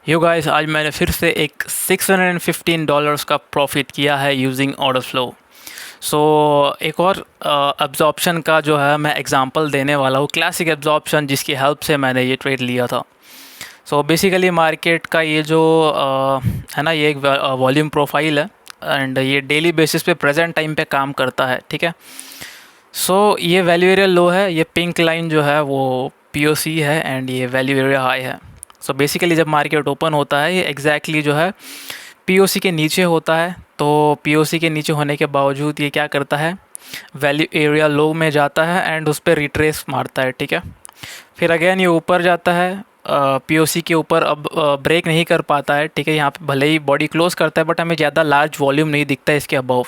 Yo guys, आज मैंने फिर से एक $615 का प्रॉफिट किया है यूजिंग ऑर्डर फ्लो। सो एक और एब्जॉर्प्शन का जो है मैं एग्जांपल देने वाला हूँ, क्लासिक एब्जॉर्प्शन जिसकी हेल्प से मैंने ये ट्रेड लिया था। सो बेसिकली मार्केट का ये जो है ना, ये एक वॉल्यूम प्रोफाइल है एंड ये डेली बेसिस पे प्रेजेंट टाइम पे काम करता है, ठीक है। सो ये वैल्यू एरिया लो है, ये पिंक लाइन जो है वो पीओसी है एंड ये वैल्यू एरिया हाई है। सो बेसिकली जब मार्केट ओपन होता है ये एग्जैक्टली जो है पीओसी के नीचे होता है। तो पीओसी के नीचे होने के बावजूद ये क्या करता है, वैल्यू एरिया लो में जाता है एंड उस पर रिट्रेस मारता है, ठीक है। फिर अगेन ये ऊपर जाता है पीओसी के ऊपर, अब ब्रेक नहीं कर पाता है, ठीक है। यहाँ पे भले ही बॉडी क्लोज करता है बट हमें ज़्यादा लार्ज वॉल्यूम नहीं दिखता है इसके अबव,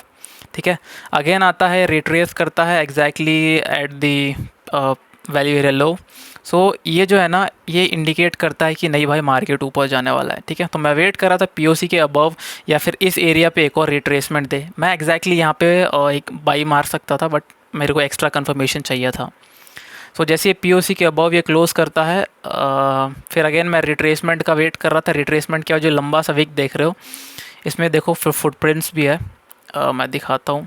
ठीक है। अगेन आता है, रिट्रेस करता है exactly at the value area low. So ये जो है ना, ये इंडिकेट करता है कि नहीं भाई मार्केट ऊपर जाने वाला है, ठीक है। तो मैं वेट कर रहा था पीओसी के अबव या फिर इस एरिया पे एक और रिट्रेसमेंट दे। मैं एग्जैक्टली यहाँ पे एक बाई मार सकता था बट मेरे को एक्स्ट्रा कंफर्मेशन चाहिए था। सो जैसे ये पीओसी के अबव ये क्लोज़ करता है, फिर अगेन मैं रिट्रेसमेंट का वेट कर रहा था। रिट्रेसमेंट क्या, जो लंबा सा विक देख रहे हो इसमें देखो फुटप्रिंट्स भी है, मैं दिखाता हूँ।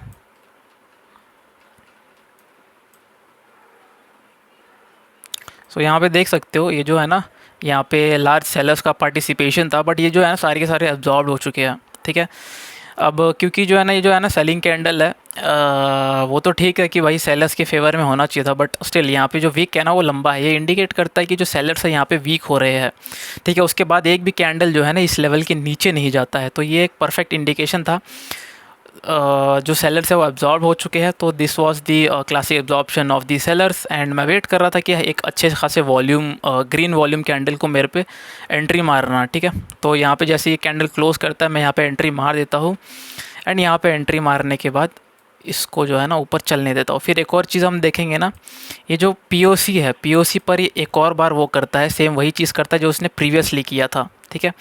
सो यहाँ पे देख सकते हो, ये जो है ना, यहाँ पे लार्ज सेलर्स का पार्टिसिपेशन था बट ये जो है ना सारे के सारे एब्जॉर्ब हो चुके हैं, ठीक है। अब क्योंकि जो है ना, ये जो है ना सेलिंग कैंडल है, वो तो ठीक है कि भाई सेलर्स के फेवर में होना चाहिए था बट स्टिल यहाँ पे जो वीक है ना वो लंबा है। ये इंडिकेट करता है कि जो सेलर्स है यहाँ पे वीक हो रहे हैं, ठीक है। उसके बाद एक भी कैंडल जो है ना इस लेवल के नीचे नहीं जाता है, तो ये एक परफेक्ट इंडिकेशन था जो सेलर्स है वो एब्जॉर्ब हो चुके हैं। तो this was the classic absorption of the sellers and मैं वेट कर रहा था कि एक अच्छे खासे वॉल्यूम ग्रीन वॉल्यूम कैंडल को मेरे पे एंट्री मारना, ठीक है। तो यहाँ पे जैसे ये कैंडल क्लोज करता है मैं यहाँ पे एंट्री मार देता हूँ एंड यहाँ पे एंट्री मारने के बाद इसको जो है ना ऊपर चलने देता हूँ। फिर एक और चीज़ हम देखेंगे ना, ये जो पीओसी है, पीओसी पर ये एक और बार वो करता है, सेम वही चीज़ करता है जो उसने प्रीवियसली किया था, ठीक है।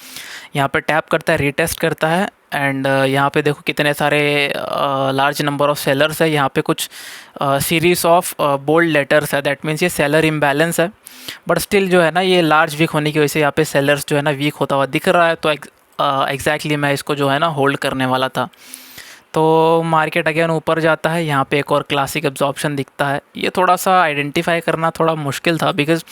यहाँ पे टैप करता है, रीटेस्ट करता है एंड यहाँ पे देखो कितने सारे लार्ज नंबर ऑफ सेलर्स है। यहाँ पे कुछ सीरीज ऑफ बोल्ड लेटर्स है, दैट मीन्स ये सेलर इम्बैलेंस है बट स्टिल जो है ना ये लार्ज वीक होने की वजह से यहाँ पे सेलर्स जो है ना वीक होता हुआ दिख रहा है। तो एग्जैक्टली मैं इसको जो है ना होल्ड करने वाला था। तो मार्केट अगेन ऊपर जाता है, यहाँ पे एक और क्लासिक एब्जॉर्प्शन दिखता है। ये थोड़ा सा आइडेंटिफाई करना थोड़ा मुश्किल था बिकॉज़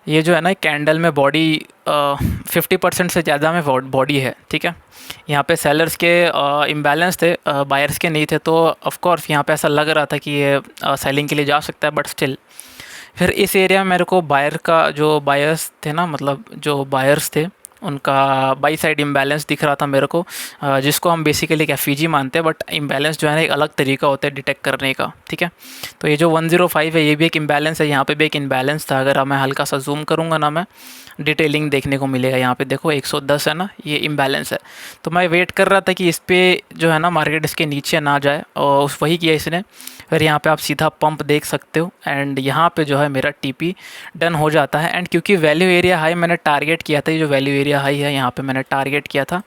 ये जो है ना कैंडल में बॉडी 50% से ज़्यादा में बॉडी है, ठीक है। यहाँ पे सेलर्स के इम्बैलेंस थे, बायर्स के नहीं थे, तो ऑफ कोर्स यहाँ पे ऐसा लग रहा था कि ये सेलिंग के लिए जा सकता है बट स्टिल फिर इस एरिया में मेरे को बायर का जो बायर्स थे ना, मतलब जो बायर्स थे उनका बाई साइड इम्बैलेंस दिख रहा था मेरे को, जिसको हम बेसिकली एक एफईजी मानते हैं बट इम्बैलेंस जो है ना एक अलग तरीका होता है डिटेक्ट करने का, ठीक है। तो ये जो 105 है ये भी एक इम्बैलेंस है, यहाँ पे भी एक इम्बैलेंस था। अगर मैं हल्का सा जूम करूँगा ना, मैं डिटेलिंग देखने को मिलेगा। यहाँ पे देखो 110 है ना, ये इम्बैलेंस है। तो मैं वेट कर रहा था कि इस पर जो है ना मार्केट इसके नीचे ना जाए और उस वही किया इसने। फिर यहाँ पे आप सीधा पंप देख सकते हो एंड यहाँ पे जो है मेरा टीपी डन हो जाता है। एंड क्योंकि वैल्यू एरिया हाई मैंने टारगेट किया था, ये जो वैल्यू एरिया हाई है यहाँ पे मैंने टारगेट किया था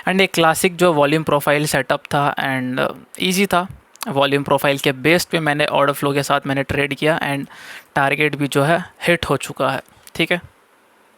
एंड एक क्लासिक जो वॉल्यूम प्रोफाइल सेटअप था एंड ईजी था। वॉल्यूम प्रोफाइल के बेस पे मैंने ऑर्डर फ्लो के साथ मैंने ट्रेड किया एंड टारगेट भी जो है हिट हो चुका है, ठीक है।